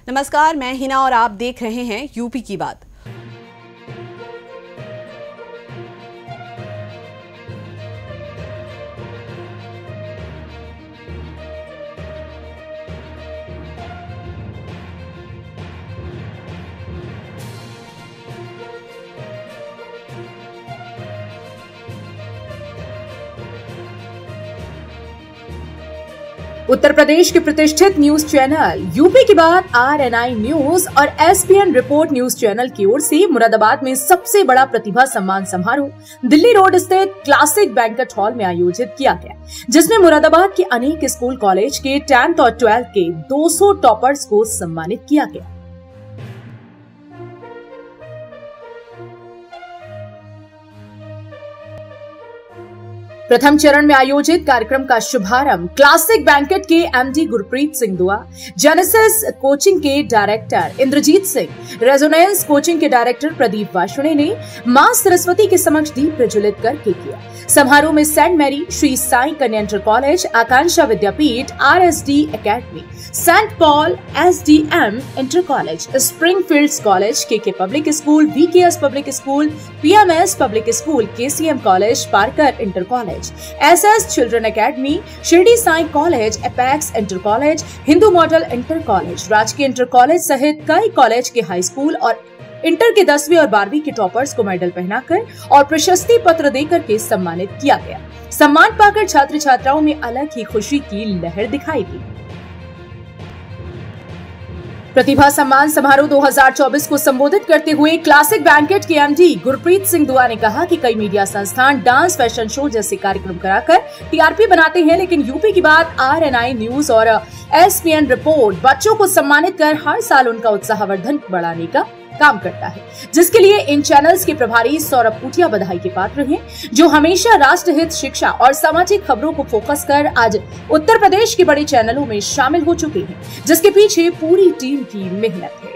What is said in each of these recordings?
नमस्कार, मैं हिना और आप देख रहे हैं यूपी की बात। उत्तर प्रदेश के प्रतिष्ठित न्यूज चैनल यूपी की बात RNI न्यूज और SPN रिपोर्ट न्यूज चैनल की ओर से मुरादाबाद में सबसे बड़ा प्रतिभा सम्मान समारोह दिल्ली रोड स्थित क्लासिक बैंक्वेट हॉल में आयोजित किया गया, जिसमें मुरादाबाद के अनेक स्कूल कॉलेज के 10th और 12th के 200 टॉपर्स को सम्मानित किया गया। प्रथम चरण में आयोजित कार्यक्रम का शुभारंभ क्लासिक बैंक्वेट के MD Gurpreet Singh Dua, Genesis coaching के director Inderjeet Singh, Resonance coaching के डायरेक्टर प्रदीप वाशुणे ने मां सरस्वती के समक्ष दीप प्रज्वलित करके किया। समारोह में Saint Mary, Shri Sai Kanya inter college, Akanksha Vidyapeeth, RSD academy, Saint Paul SDM inter college, Springfields college, KK public school, VKS public school, PMS public school, KCM college, Parker inter college, SS children academy, Shirdi Sai college, apex inter college, Hindu model inter college, राजकीय inter college सहित कई college के high school और inter के 10वीं और 12वीं के टॉपर्स को मेडल पहनाकर और प्रशस्ति पत्र देकर के सम्मानित किया गया। सम्मान पाकर छात्र छात्राओं में अलग ही खुशी की लहर दिखाई दी। प्रतिभा सम्मान समारोह 2024 को संबोधित करते हुए क्लासिक बैंक्वेट के MD गुरप्रीत सिंह दुआ ने कहा कि कई मीडिया संस्थान डांस, फैशन शो जैसे कार्यक्रम कराकर TRP बनाते हैं, लेकिन यूपी की बात RNI न्यूज और SPN रिपोर्ट बच्चों को सम्मानित कर हर साल उनका उत्साहवर्धन बढ़ाने का काम करता है, जिसके लिए इन चैनल्स के प्रभारी सौरभ पूटिया बधाई के पात्र हैं, जो हमेशा राष्ट्रहित, शिक्षा और सामाजिक खबरों को फोकस कर आज उत्तर प्रदेश के बड़े चैनलों में शामिल हो चुके हैं, जिसके पीछे पूरी टीम की मेहनत है।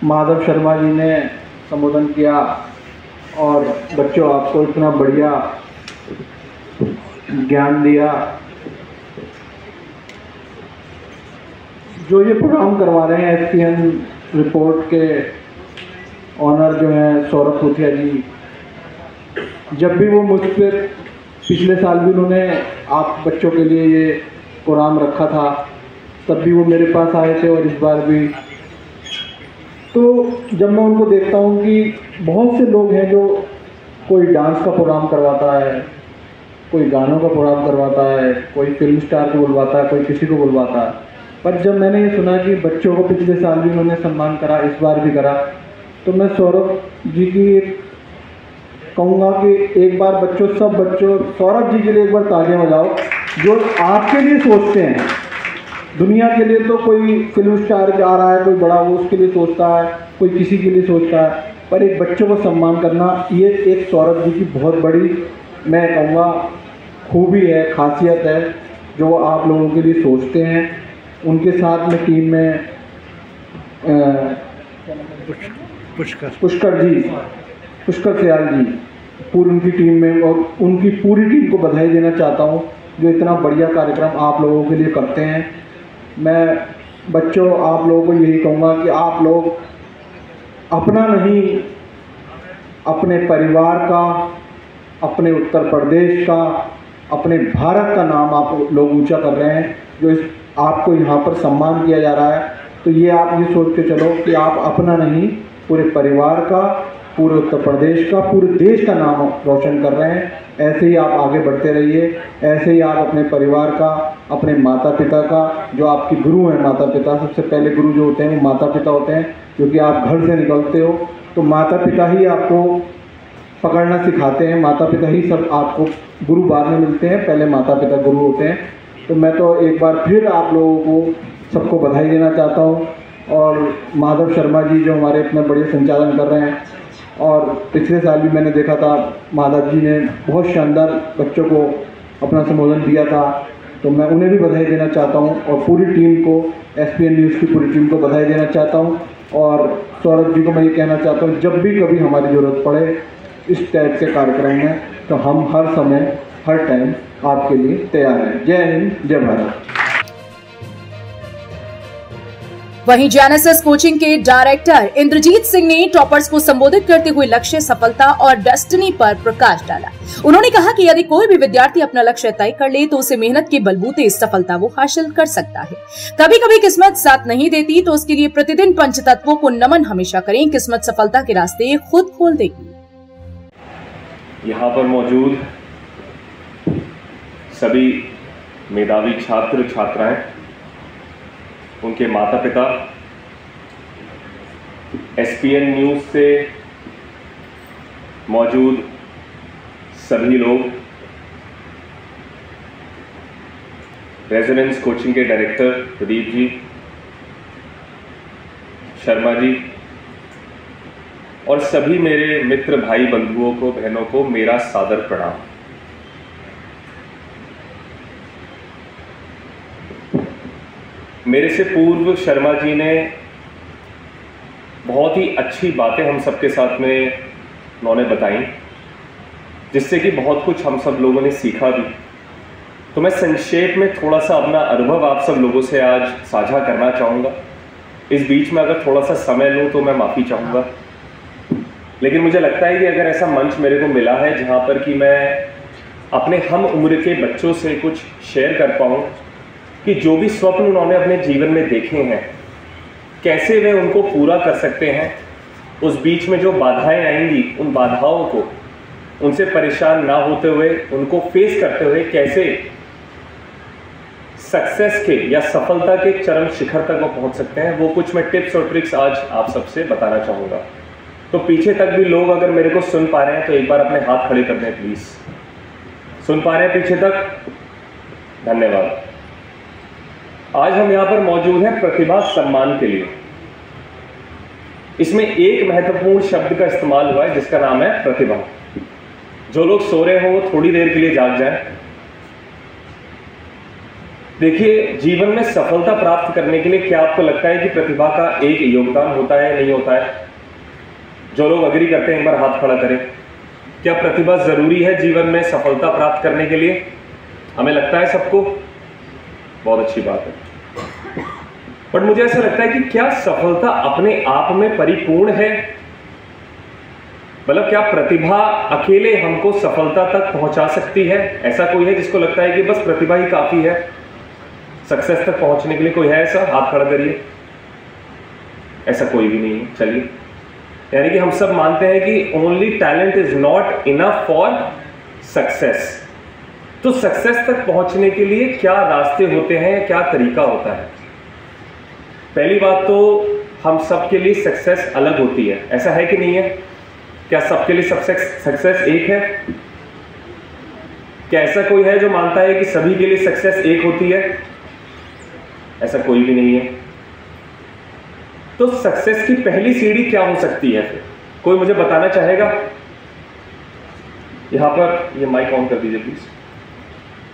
माधव शर्मा जी ने संबोधन किया और बच्चों आपको इतना बढ़िया ज्ञान दिया। जो ये प्रोग्राम करवा रहे हैं SPN रिपोर्ट के ऑनर जो हैं सौरभ पूटिया जी, जब भी वो मुझ पर पिछले साल भी उन्होंने आप बच्चों के लिए ये प्रोग्राम रखा था, तब भी वो मेरे पास आए थे और इस बार भी। तो जब मैं उनको देखता हूँ कि बहुत से लोग हैं जो कोई डांस का प्रोग्राम करवाता है, कोई गानों का प्रोग्राम करवाता है, कोई फिल्म स्टार को बुलवाता है, कोई किसी को बुलवाता है, पर जब मैंने ये सुना कि बच्चों को पिछले साल भी उन्होंने सम्मान करा, इस बार भी करा, तो मैं सौरभ जी की कहूँगा कि एक बार बच्चों, सब बच्चों सौरभ जी के लिए एक बार तालियां बजाओ, जो आपके लिए सोचते हैं। दुनिया के लिए तो कोई फिल्म स्टार आ रहा है, कोई बड़ा, वो उसके लिए सोचता है, कोई किसी के लिए सोचता है, पर एक बच्चों को सम्मान करना, ये एक सौरभ जी की बहुत बड़ी, मैं कहूँगा, खूबी है, खासियत है, जो आप लोगों के लिए सोचते हैं। उनके साथ में टीम में पुष्कर सयाल जी, पूरी उनकी टीम में, और उनकी पूरी टीम को बधाई देना चाहता हूँ जो इतना बढ़िया कार्यक्रम आप लोगों के लिए करते हैं। मैं बच्चों आप लोगों को यही कहूँगा कि आप लोग अपना नहीं, अपने परिवार का, अपने उत्तर प्रदेश का, अपने भारत का नाम आप लोग ऊंचा कर रहे हैं। जो आपको यहाँ पर सम्मान किया जा रहा है, तो ये आप ये सोच के चलो कि आप अपना नहीं, पूरे परिवार का, पूरे उत्तर प्रदेश का, पूरे देश का नाम रोशन कर रहे हैं। ऐसे ही आप आगे बढ़ते रहिए, ऐसे ही आप अपने परिवार का, अपने माता पिता का, जो आपके गुरु हैं, माता पिता, सबसे पहले गुरु जो होते हैं वो माता पिता होते हैं, क्योंकि आप घर से निकलते हो तो माता पिता ही आपको पकड़ना सिखाते हैं, माता पिता ही सब आपको, गुरु बाद में मिलते हैं, पहले माता पिता गुरु होते हैं। तो मैं तो एक बार फिर आप लोगों को सबको बधाई देना चाहता हूँ। और माधव शर्मा जी जो हमारे इतने बढ़िया संचालन कर रहे हैं, और पिछले साल भी मैंने देखा था माधव जी ने बहुत शानदार बच्चों को अपना संबोधन दिया था, तो मैं उन्हें भी बधाई देना चाहता हूँ और पूरी टीम को, SPN न्यूज़ की पूरी टीम को बधाई देना चाहता हूँ। और सौरभ जी को मैं ये कहना चाहता हूँ, जब भी कभी हमारी ज़रूरत पड़े इस टाइप के कार्यक्रम में, तो हम हर समय, हर टाइम आपके लिए तैयार हैं। जय हिंद, जय भारत। वहीं जेनेसिस कोचिंग के डायरेक्टर इंद्रजीत सिंह ने टॉपर्स को संबोधित करते हुए लक्ष्य, सफलता और डेस्टिनी पर प्रकाश डाला। उन्होंने कहा कि यदि कोई भी विद्यार्थी अपना लक्ष्य तय कर ले तो उसे मेहनत के बलबूते सफलता वो हासिल कर सकता है। कभी कभी किस्मत साथ नहीं देती तो उसके लिए प्रतिदिन पंचतत्वों को नमन हमेशा करें। किस्मत सफलता के रास्ते खुद खोल देगी। यहाँ पर मौजूद सभी मेधावी छात्र छात्राएं, उनके माता पिता, SPN न्यूज़ से मौजूद सभी लोग, रेजोनेंस कोचिंग के डायरेक्टर प्रदीप जी, शर्मा जी और सभी मेरे मित्र भाई बंधुओं को, बहनों को मेरा सादर प्रणाम। मेरे से पूर्व शर्मा जी ने बहुत ही अच्छी बातें हम सबके साथ में उन्होंने बताई, जिससे कि बहुत कुछ हम सब लोगों ने सीखा भी। तो मैं संक्षेप में थोड़ा सा अपना अनुभव आप सब लोगों से आज साझा करना चाहूँगा। इस बीच में अगर थोड़ा सा समय लूँ तो मैं माफ़ी चाहूँगा, लेकिन मुझे लगता है कि अगर ऐसा मंच मेरे को मिला है जहाँ पर कि मैं अपने हम उम्र के बच्चों से कुछ शेयर कर पाऊँ कि जो भी स्वप्न उन्होंने अपने जीवन में देखे हैं, कैसे वे उनको पूरा कर सकते हैं, उस बीच में जो बाधाएं आएंगी, उन बाधाओं को, उनसे परेशान ना होते हुए, उनको फेस करते हुए कैसे सक्सेस के या सफलता के चरम शिखर तक वो पहुंच सकते हैं, वो कुछ मैं टिप्स और ट्रिक्स आज आप सबसे बताना चाहूँगा। तो पीछे तक भी लोग अगर मेरे को सुन पा रहे हैं तो एक बार अपने हाथ खड़े कर दें प्लीज़। सुन पा रहे हैं पीछे तक? धन्यवाद। आज हम यहाँ पर मौजूद हैं प्रतिभा सम्मान के लिए। इसमें एक महत्वपूर्ण शब्द का इस्तेमाल हुआ है जिसका नाम है प्रतिभा। जो लोग सो रहे हो वो थोड़ी देर के लिए जाग जाएं। देखिए, जीवन में सफलता प्राप्त करने के लिए क्या आपको लगता है कि प्रतिभा का एक योगदान होता है, नहीं होता है? जो लोग अग्री करते हैं एक बार हाथ खड़ा करें। क्या प्रतिभा जरूरी है जीवन में सफलता प्राप्त करने के लिए? हमें लगता है सबको। बहुत अच्छी बात है। बट मुझे ऐसा लगता है कि क्या सफलता अपने आप में परिपूर्ण है? मतलब क्या प्रतिभा अकेले हमको सफलता तक पहुंचा सकती है? ऐसा कोई है जिसको लगता है कि बस प्रतिभा ही काफी है सक्सेस तक पहुंचने के लिए? कोई है ऐसा? हाथ खड़ा करिए। ऐसा कोई भी नहीं है। चलिए, यानी कि हम सब मानते हैं कि only talent is not enough for success. तो सक्सेस तक पहुंचने के लिए क्या रास्ते होते हैं, क्या तरीका होता है? पहली बात तो हम सबके लिए सक्सेस अलग होती है। ऐसा है कि नहीं है? क्या सबके लिए सक्सेस एक है? क्या ऐसा कोई है जो मानता है कि सभी के लिए सक्सेस एक होती है? ऐसा कोई भी नहीं है। तो सक्सेस की पहली सीढ़ी क्या हो सकती है फिर? कोई मुझे बताना चाहेगा? यहां पर ये माइक ऑन कर दीजिए प्लीज।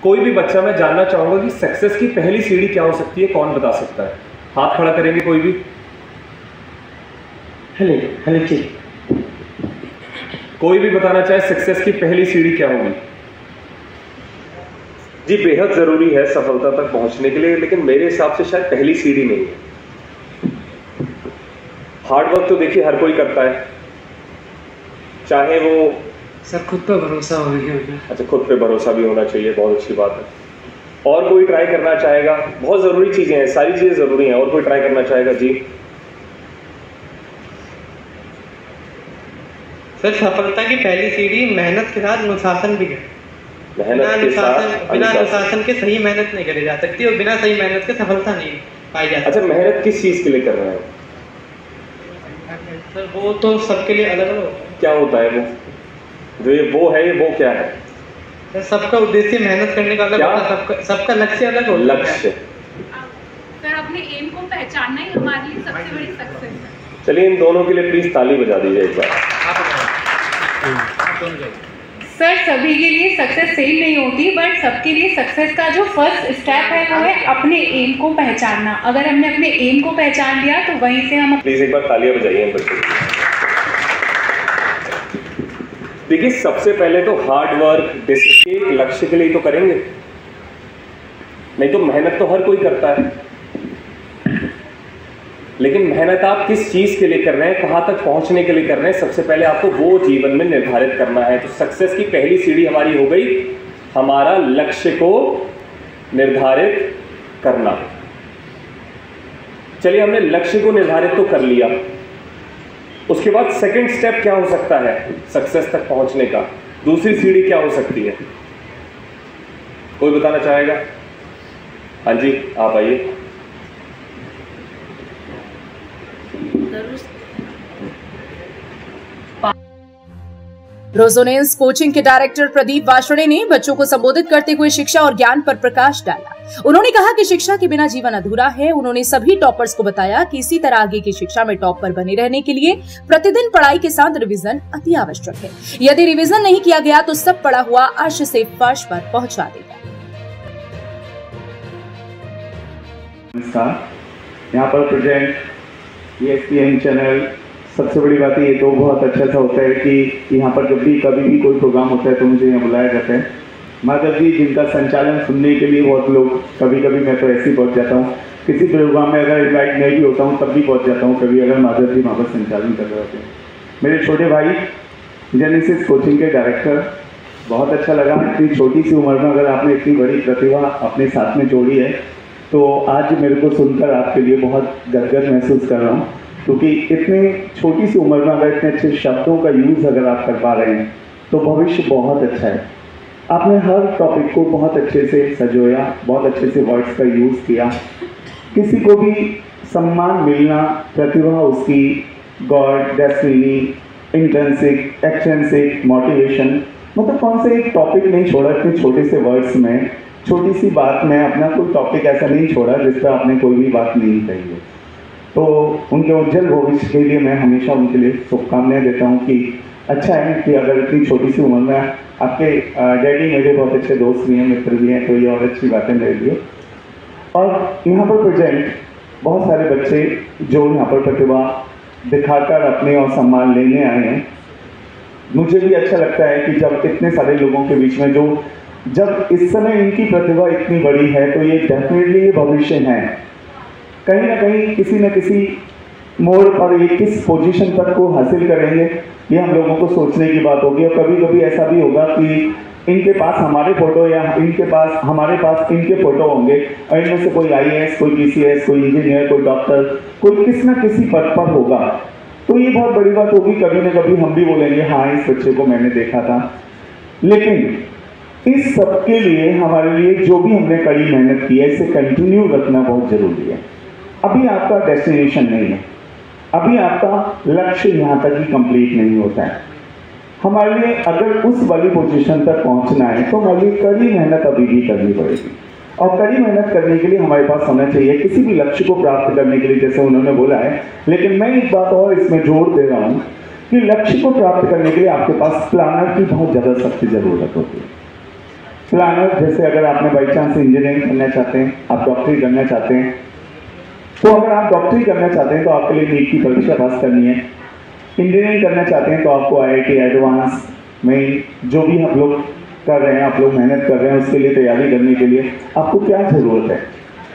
कोई भी बच्चा, मैं जानना चाहूंगा कि सक्सेस की पहली सीढ़ी क्या हो सकती है? कौन बता सकता है? हाथ खड़ा करेंगे कोई भी? हेलो जी। कोई भी बताना चाहे सक्सेस की पहली सीढ़ी क्या होगी? जी, बेहद जरूरी है सफलता तक पहुंचने के लिए, लेकिन मेरे हिसाब से शायद पहली सीढ़ी नहीं है। हार्ड वर्क तो देखिए हर कोई करता है, चाहे वो सर खुद पे भरोसा हो गया। अच्छा, खुद पे भरोसा भी होना चाहिए, बहुत अच्छी बात है। और कोई ट्राई करना चाहेगा? बहुत ज़रूरी चीज़ें हैं, सारी चीज़ें ज़रूरी हैं। और कोई ट्राई करना चाहेगा? जी सर, सफलता की पहली सीढ़ी मेहनत के साथ अनुशासन भी है। बिना अनुशासन के सही मेहनत नहीं करी जा सकती और बिना सही मेहनत के सफलता नहीं पाई जा सकती। अच्छा, मेहनत किस चीज़ के लिए कर रहे हैं सर? वो तो सबके लिए अलग अलग होता है। क्या होता है वो? जो ये वो है, ये वो क्या है? सर, सबका उद्देश्य मेहनत करने का अलग होता है, सबका लक्ष्य अलग होता है। लक्ष्य सर, अपने एम को पहचानना ही हमारे लिए सबसे बड़ी सक्सेस है। चलिए, इन दोनों के लिए प्लीज ताली बजा दीजिए एक बार। सर, सभी के लिए सक्सेस सेम नहीं होती, बट सबके लिए सक्सेस का जो फर्स्ट स्टेप है वो है अपने एम को पहचानना। अगर हमने अपने एम को पहचान लिया तो वहीं से हम प्लीज एक बार तालियां बजाइए बच्चों। देखिए, सबसे पहले तो हार्ड वर्क, डिसिप्लिन, लक्ष्य के लिए तो करेंगे, नहीं तो मेहनत तो हर कोई करता है। लेकिन मेहनत आप किस चीज़ के लिए कर रहे हैं, कहाँ तक पहुँचने के लिए कर रहे हैं, सबसे पहले आपको वो जीवन में निर्धारित करना है। तो सक्सेस की पहली सीढ़ी हमारी हो गई हमारा लक्ष्य को निर्धारित करना। चलिए, हमने लक्ष्य को निर्धारित तो कर लिया, उसके बाद सेकंड स्टेप क्या हो सकता है सक्सेस तक पहुंचने का? दूसरी सीढ़ी क्या हो सकती है? कोई बताना चाहेगा? हाँ जी, आप आइए। रेजोनेंस कोचिंग के डायरेक्टर प्रदीप वार्ष्णेय ने बच्चों को संबोधित करते हुए शिक्षा और ज्ञान पर प्रकाश डाला। उन्होंने कहा कि शिक्षा के बिना जीवन अधूरा है। उन्होंने सभी टॉपर्स को बताया कि इसी तरह आगे की शिक्षा में टॉप पर बने रहने के लिए प्रतिदिन पढ़ाई के साथ रिवीजन अति आवश्यक है। यदि रिवीजन नहीं किया गया तो सब पढ़ा हुआ अर्श से फर्श पर पहुंचा देगा। यहाँ पर प्रेजेंट ESPN चैनल, सबसे बड़ी बात ये तो बहुत अच्छा सा होता है कि यहाँ पर जब भी कभी भी कोई प्रोग्राम होता है तो मुझे यहाँ बुलाया जाता है। माधव जी जिनका संचालन सुनने के लिए बहुत लोग, कभी कभी मैं तो ऐसे ही पहुँच जाता हूँ, किसी प्रोग्राम में अगर इन्वाइट नहीं भी होता हूँ तब भी पहुँच जाता हूँ कभी, अगर माधव जी वहाँ पर संचालन कर रहे होते हैं। मेरे छोटे भाई जेनेसिस कोचिंग के डायरेक्टर, बहुत अच्छा लगा इतनी छोटी सी उम्र में अगर आपने इतनी बड़ी प्रतिभा अपने साथ में जोड़ी है, तो आज मेरे को सुनकर आपके लिए बहुत गर्व महसूस कर रहा हूँ, क्योंकि इतने छोटी सी उम्र में अगर इतने अच्छे शब्दों का यूज़ अगर आप कर पा रहे हैं तो भविष्य बहुत अच्छा है। आपने हर टॉपिक को बहुत अच्छे से सजोया, बहुत अच्छे से वर्ड्स का यूज़ किया। किसी को भी सम्मान मिलना, प्रतिभा उसकी, God, destiny, intrinsic, extrinsic, motivation, मतलब कौन से एक टॉपिक नहीं छोड़ा इतने छोटे से वर्ड्स में, छोटी सी बात में अपना कोई टॉपिक ऐसा नहीं छोड़ा जिस पर आपने कोई भी बात नहीं कही है। तो उनके उज्जवल भविष्य के लिए मैं हमेशा उनके लिए शुभकामनाएं देता हूं कि अच्छा है कि अगर इतनी छोटी सी उम्र में आपके डैडी मेरे बहुत अच्छे दोस्त भी हैं, मित्र भी हैं, तो ये और अच्छी बातें मेरे लिए। और यहाँ पर प्रेजेंट बहुत सारे बच्चे जो यहाँ पर प्रतिभा दिखाकर अपने और सम्मान लेने आए हैं। मुझे भी अच्छा लगता है कि जब इतने सारे लोगों के बीच में जब इस समय इनकी प्रतिभा इतनी बड़ी है तो ये डेफिनेटली ये भविष्य है। कहीं ना कहीं किसी न किसी मोड़ पर ये किस पोजीशन तक को हासिल करेंगे, ये हम लोगों को सोचने की बात होगी। और कभी कभी ऐसा भी होगा कि इनके पास हमारे फोटो या हमारे पास इनके फोटो होंगे और इनमें से कोई IAS, कोई PCS, कोई इंजीनियर, कोई डॉक्टर, कोई किसी न किसी पद पर होगा। तो ये बहुत बड़ी बात होगी, कभी ना कभी हम भी बोलेंगे हाँ इस बच्चे को मैंने देखा था। लेकिन इस सब के लिए हमारे लिए जो भी हमने कड़ी मेहनत की है इसे कंटिन्यू रखना बहुत जरूरी है। अभी आपका डेस्टिनेशन नहीं है, अभी आपका लक्ष्य यहाँ तक ही कंप्लीट नहीं होता है। हमारे लिए अगर उस वाली पोजीशन तक पहुँचना है तो हमारे लिए कड़ी मेहनत अभी भी करनी पड़ेगी। और कड़ी मेहनत करने के लिए हमारे पास होना चाहिए किसी भी लक्ष्य को प्राप्त करने के लिए, जैसे उन्होंने बोला है। लेकिन मैं एक बात और इसमें जोर दे रहा हूँ कि लक्ष्य को प्राप्त करने के लिए आपके पास प्लानर की बहुत ज़्यादा सख्त ज़रूरत होती है। प्लानर जैसे अगर आपने बाई चांस इंजीनियरिंग करना चाहते हैं, आप डॉक्टरी करना चाहते हैं, तो अगर आप डॉक्टरी करना चाहते हैं तो आपके लिए नीट की परीक्षा पास करनी है। इंजीनियरिंग करना चाहते हैं तो आपको IIT एडवांस में जो भी हम लोग कर रहे हैं, आप लोग मेहनत कर रहे हैं, उसके लिए तैयारी करने के लिए आपको क्या ज़रूरत है?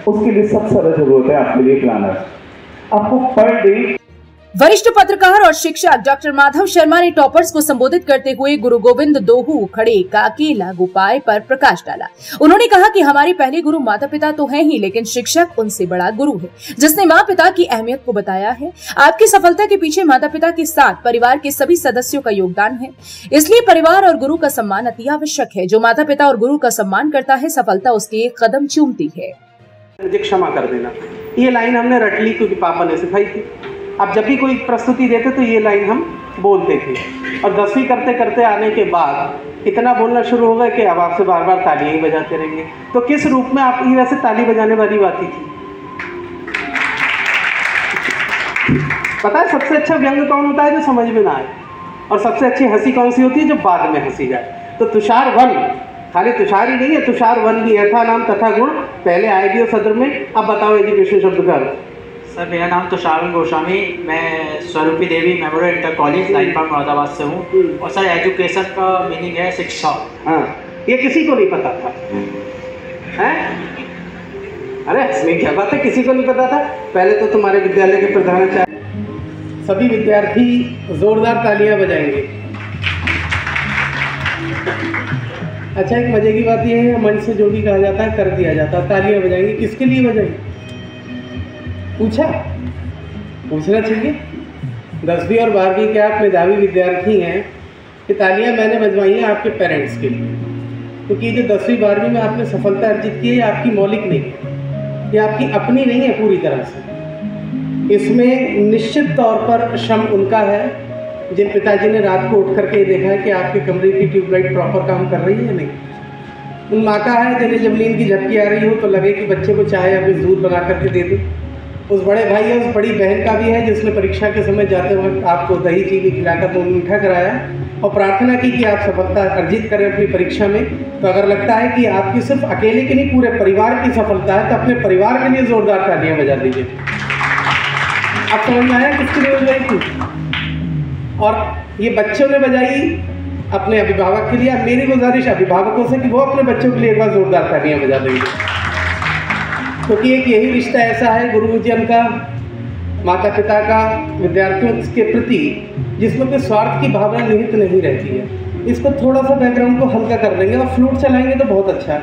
उसके लिए सबसे ज़्यादा ज़रूरत है आपके लिए प्लानर। आपको पर डे। वरिष्ठ पत्रकार और शिक्षक डॉक्टर माधव शर्मा ने टॉपर्स को संबोधित करते हुए गुरु गोविंद दोहू खड़े का अकेला उपाय पर प्रकाश डाला। उन्होंने कहा कि हमारे पहले गुरु माता पिता तो हैं ही, लेकिन शिक्षक उनसे बड़ा गुरु है जिसने माँ पिता की अहमियत को बताया है। आपकी सफलता के पीछे माता पिता के साथ परिवार के सभी सदस्यों का योगदान है, इसलिए परिवार और गुरु का सम्मान अति आवश्यक है। जो माता पिता और गुरु का सम्मान करता है, सफलता उसके एक कदम चूमती है। मुझे क्षमा कर देना, ये लाइन हमने रट ली क्योंकि पापा ने सिखाई थी। अब जब भी कोई प्रस्तुति देते तो ये लाइन हम बोलते थे, और 10वीं करते करते आने के बाद इतना बोलना शुरू हो गया कि अब आपसे बार बार तालियां ही बजाते रहेंगे। तो किस रूप में आपकी वैसे ताली बजाने वाली बात ही थी? पता है सबसे अच्छा व्यंग कौन होता है? जो समझ में ना आए। और सबसे अच्छी हंसी कौन सी होती है? जो बाद में हंसी जाए। तो तुषार वन, खाली तुषार ही नहीं है, तुषार वन भी यथा नाम तथा गुण पहले आएगी और सदर में। अब बताओ एजुकेशन शब्द का। सर मेरा नाम तुषार गोस्वामी, मैं Swaroopi Devi memorial inter college line park Moradabad से हूँ। और सर एजुकेशन का मीनिंग है शिक्षा। हाँ, ये किसी को नहीं पता था, है? अरे इसमें क्या बात है, किसी को नहीं पता था। पहले तो तुम्हारे विद्यालय के प्रधानाचार्य सभी विद्यार्थी जोरदार तालियां बजाएंगे। अच्छा, एक मजे की बात यह है, मंच से जो भी कहा जाता है कर दिया जाता है। तालियां बजाएंगे, किसके लिए बजाएंगे? पूछना चाहिए। 10वीं और 12वीं के आप मेधावी विद्यार्थी हैं, ये तालियां मैंने बजवाई हैं आपके पेरेंट्स के लिए, क्योंकि ये जो 10वीं 12वीं में आपने सफलता अर्जित की है, ये आपकी मौलिक नहीं है, ये आपकी अपनी नहीं है पूरी तरह से। इसमें निश्चित तौर पर श्रम उनका है जिन पिताजी ने रात को उठ करके देखा है कि आपके कमरे की ट्यूबलाइट प्रॉपर काम कर रही है या नहीं। उन माँ का है जिन्हें जब नींद की झपकी आ रही हो तो लगे कि बच्चे को चाय या कुछ दूध बना करके दे दे। उस बड़े भाई या उस बड़ी बहन का भी है जिसने परीक्षा के समय जाते वक्त आपको दही चीनी खिलाकर मुँह मीठा कराया और प्रार्थना की कि आप सफलता अर्जित करें अपनी परीक्षा में। तो अगर लगता है कि आपकी सिर्फ अकेले की नहीं पूरे परिवार की सफलता है, तो अपने परिवार के लिए जोरदार तालियां बजा दीजिए। आप समझ में आया किसके लिए बजाई थी? और ये बच्चों ने बजाई अपने अभिभावक के लिए। मेरी गुजारिश अभिभावकों से कि वो अपने बच्चों के लिए एक बार जोरदार तालियां बजा देंगे, क्योंकि एक यही रिश्ता ऐसा है गुरुजन का, माता पिता का, विद्यार्थियों के प्रति, जिसमें कोई स्वार्थ की भावना निहित नहीं रहती है। इसको थोड़ा सा बैकग्राउंड को हल्का कर देंगे और फ्लूट चलाएंगे तो बहुत अच्छा है।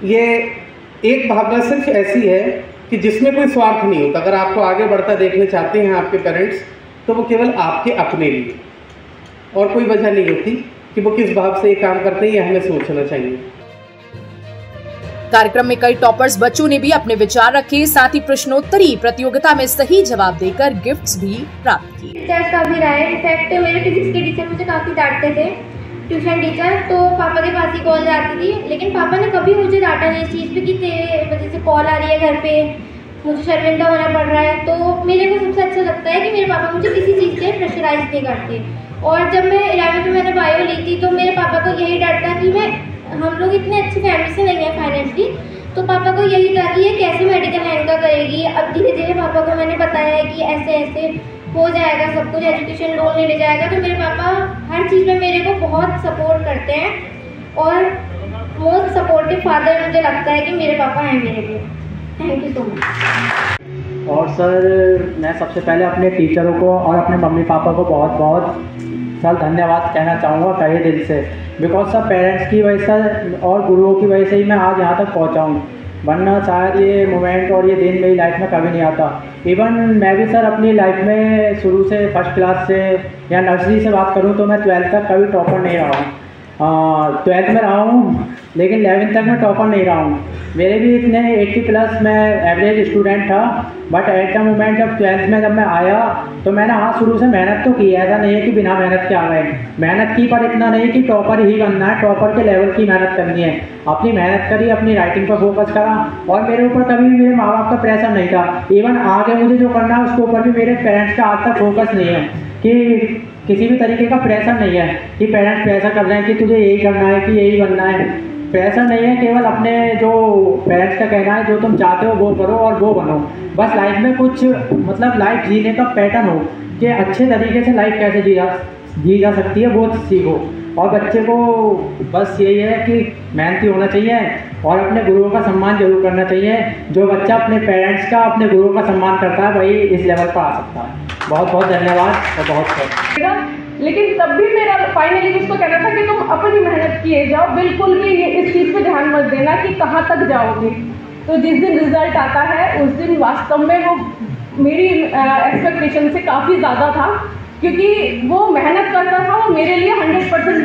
ये एक भावना सिर्फ ऐसी है कि जिसमें कोई स्वार्थ नहीं होता। अगर आपको आगे बढ़ता देखना चाहते हैं आपके पेरेंट्स, तो वो केवल आपके अपने लिए, और कोई वजह नहीं होती कि वो किस भाव से ये काम करते हैं, ये हमें सोचना चाहिए। कार्यक्रम में कई टॉपर्स बच्चों ने भी अपने विचार रखे, साथ ही प्रश्नोत्तरी प्रतियोगिता में सही जवाब देकर गिफ्ट्स भी प्राप्त किए। टीचर्स का भी रहा है। इनफैक्ट मेरे फिजिक्स के टीचर मुझे काफ़ी डांटते थे, ट्यूशन टीचर, तो पापा के पास ही कॉल जाती थी, लेकिन पापा ने कभी मुझे डांटा नहीं इस चीज़ पे कि तेरे वजह से कॉल आ रही है घर पे, मुझे शर्मिंदा होना पड़ रहा है। तो मेरे को सबसे अच्छा लगता है कि मेरे पापा मुझे किसी चीज़ से प्रेशराइज नहीं करते। और जब मैं 11वीं में मैंने बायो ली थी तो मेरे पापा को यही डर था कि हम लोग इतने अच्छी फैमिली से नहीं है फाइनेंशली, तो पापा को यही था कि ये कैसे मेडिकल लाइन का करेगी। अब धीरे धीरे पापा को मैंने बताया है कि ऐसे ऐसे हो जाएगा सब कुछ, एजुकेशन लोन ले जाएगा। तो मेरे पापा हर चीज़ में मेरे को बहुत सपोर्ट करते हैं और मोस्ट सपोर्टिव फादर मुझे लगता है कि मेरे पापा हैं मेरे लिए। Thank you so much. और सर, मैं सबसे पहले अपने टीचरों को और अपने मम्मी पापा को बहुत बहुत सर धन्यवाद कहना चाहूँगा तहे दिल से, बिकॉज सब पेरेंट्स की वजह से और गुरुओं की वजह से ही मैं आज यहाँ तक पहुँचा हूँ, वरना शायद ये मोमेंट और ये दिन मेरी लाइफ में कभी नहीं आता। इवन मैं भी सर अपनी लाइफ में शुरू से फर्स्ट क्लास से या नर्सरी से बात करूँ तो मैं 12th तक कभी टॉपर नहीं रहा हूँ। 12th में रहा हूँ, लेकिन 11th तक मैं टॉपर नहीं रहा हूँ। मेरे भी इतने 80+ मैं एवरेज स्टूडेंट था, बट एट द मोमेंट जब 12th में जब मैं आया तो मैंने शुरू से मेहनत तो की, ऐसा नहीं है कि बिना मेहनत के आ गए। मेहनत की, पर इतना नहीं कि टॉपर ही बनना है, टॉपर के लेवल की मेहनत करनी है। अपनी मेहनत करी, अपनी राइटिंग पर फोकस करा, और मेरे ऊपर कभी भी मेरे माँ बाप का प्रेशर नहीं था। इवन आगे मुझे जो करना है उसके ऊपर भी मेरे पेरेंट्स का आज तक फोकस नहीं है, कि किसी भी तरीके का प्रेशर नहीं है कि पेरेंट्स प्रेशर कर रहे हैं कि तुझे यही करना है कि यही बनना है। प्रेशर नहीं है, केवल अपने जो पेरेंट्स का कहना है जो तुम चाहते हो वो करो और वो बनो। बस लाइफ में कुछ मतलब लाइफ जीने का पैटर्न हो कि अच्छे तरीके से लाइफ कैसे जी जा सकती है, वो सीखो। और बच्चे को बस यही है कि मेहनती होना चाहिए और अपने गुरुओं का सम्मान जरूर करना चाहिए। जो बच्चा अपने पेरेंट्स का, अपने गुरुओं का सम्मान करता है वही इस लेवल पर आ सकता है। बहुत बहुत धन्यवाद और बहुत लेकिन तब भी मेरा फाइनली उसको कहना था कि तुम अपनी मेहनत किए जाओ, बिल्कुल भी इस चीज़ पे ध्यान मत देना कि कहाँ तक जाओगे। तो जिस दिन रिजल्ट आता है उस दिन वास्तव में वो मेरी एक्सपेक्टेशन से काफ़ी ज़्यादा था, क्योंकि वो मेहनत करता था, वो मेरे लिए 100%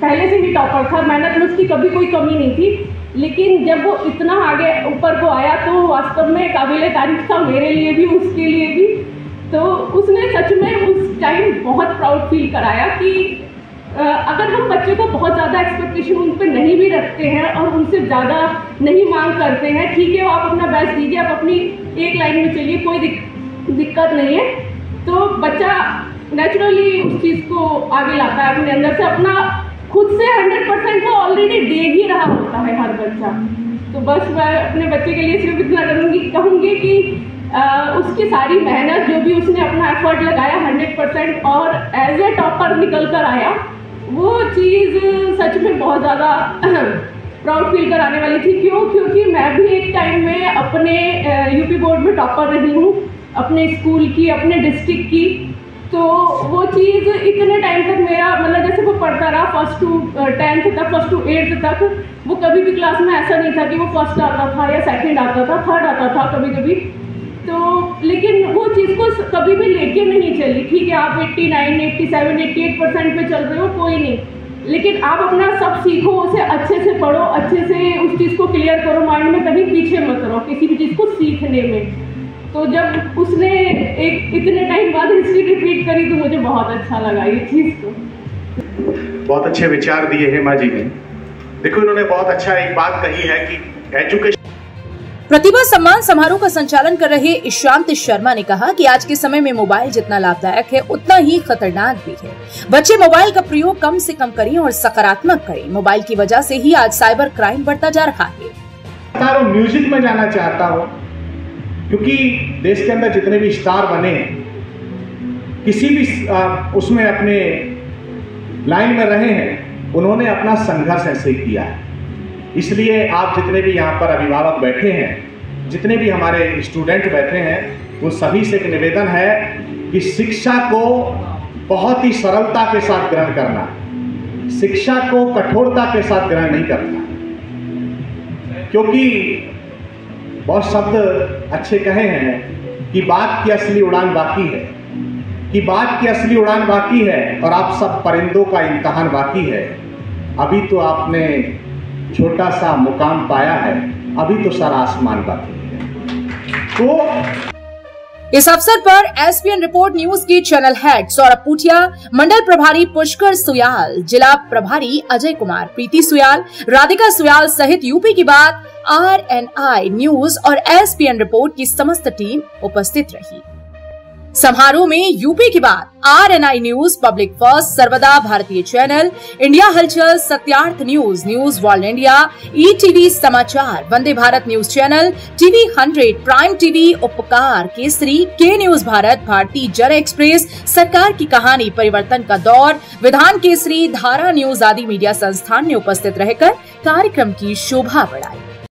पहले से ही टॉपर था, मेहनत में उसकी कभी कोई कमी नहीं थी। लेकिन जब वो इतना आगे ऊपर को आया तो वास्तव में काबिल तारीफ था मेरे लिए भी, उसके लिए भी। तो उसने सच में उस टाइम बहुत प्राउड फील कराया कि अगर हम बच्चे को बहुत ज़्यादा एक्सपेक्टेशन उन पर नहीं भी रखते हैं और उनसे ज़्यादा नहीं मांग करते हैं, ठीक है, वो आप अपना बेस्ट दीजिए, आप अपनी एक लाइन में चलिए, कोई दिक्कत नहीं है। तो बच्चा नेचुरली उस चीज़ को आगे लाता है अपने अंदर से, अपना खुद से 100% वो ऑलरेडी दे ही रहा होता है हर बच्चा। तो बस मैं अपने बच्चे के लिए सिर्फ इतना कहूँगी कि उसकी सारी मेहनत जो भी उसने अपना एफर्ट लगाया 100% और एज ए टॉपर निकल कर आया, वो चीज़ सच में बहुत ज़्यादा प्राउड फील कराने वाली थी। क्यों? क्योंकि मैं भी एक टाइम में अपने यूपी बोर्ड में टॉपर रही हूँ, अपने स्कूल की, अपने डिस्ट्रिक्ट की। तो वो चीज़ इतने टाइम तक मेरा मतलब जैसे वो पढ़ता रहा 1st to 10th तक, 1st to 8th तक, वो कभी भी क्लास में ऐसा नहीं था कि वो 1st आता था या 2nd आता था, 3rd आता था कभी कभी। तो लेकिन वो चीज़ को कभी भी लेके नहीं चली। ठीक है, आप 89, 87, 88% पे चल रहे हो, कोई नहीं, लेकिन आप अपना सब सीखो, उसे अच्छे से पढ़ो, अच्छे से उस चीज़ को क्लियर करो, माइंड में कहीं पीछे मत रहो किसी भी चीज़ को सीखने में। तो जब उसने एक इतने टाइम बाद हिस्ट्री रिपीट करी तो मुझे बहुत अच्छा लगा ये चीज़ को। बहुत अच्छे विचार दिए हेमा जी ने। देखो, इन्होंने बहुत अच्छा एक बात कही है कि एजुकेशन। प्रतिभा सम्मान समारोह का संचालन कर रहे ईशांत शर्मा ने कहा कि आज के समय में मोबाइल जितना लाभदायक है उतना ही खतरनाक भी है। बच्चे मोबाइल का प्रयोग कम से कम करें और सकारात्मक करें। मोबाइल की वजह से ही आज साइबर क्राइम बढ़ता जा रहा है। म्यूजिक में जाना चाहता हूँ, क्योंकि देश के अंदर जितने भी स्टार बने किसी भी उसमें अपने लाइन में रहे हैं, उन्होंने अपना संघर्ष ऐसे ही किया है। इसलिए आप जितने भी यहाँ पर अभिभावक बैठे हैं, जितने भी हमारे स्टूडेंट बैठे हैं, वो सभी से एक निवेदन है कि शिक्षा को बहुत ही सरलता के साथ ग्रहण करना, शिक्षा को कठोरता के साथ ग्रहण नहीं करना। क्योंकि बहुत शब्द अच्छे कहे हैं कि बात की असली उड़ान बाकी है, कि बात की असली उड़ान बाकी है और आप सब परिंदों का इम्तिहान बाकी है। अभी तो आपने छोटा सा मुकाम पाया है, अभी तो सारा आसमान बाकी है। तो इस अवसर पर एसपीएन रिपोर्ट न्यूज के चैनल हेड सौरभ पूटिया, मंडल प्रभारी पुष्कर सुयाल, जिला प्रभारी अजय कुमार, प्रीति सुयाल, राधिका सुयाल सहित यूपी की बात, RNI न्यूज और एसपीएन रिपोर्ट की समस्त टीम उपस्थित रही। समारोह में यूपी की बात, RNI न्यूज, पब्लिक फर्स्ट, सर्वदा भारतीय channel, India Halchal, Satyarth news, news world India, ETV Samachar, Vande Bharat news channel, TV 100, prime TV, Upkar, Kesari, के न्यूज भारत, भारती जन एक्सप्रेस, सरकार की कहानी, परिवर्तन का दौर, विधान केसरी, धारा न्यूज आदि मीडिया संस्थान ने उपस्थित रहकर कार्यक्रम की शोभा बढ़ाई।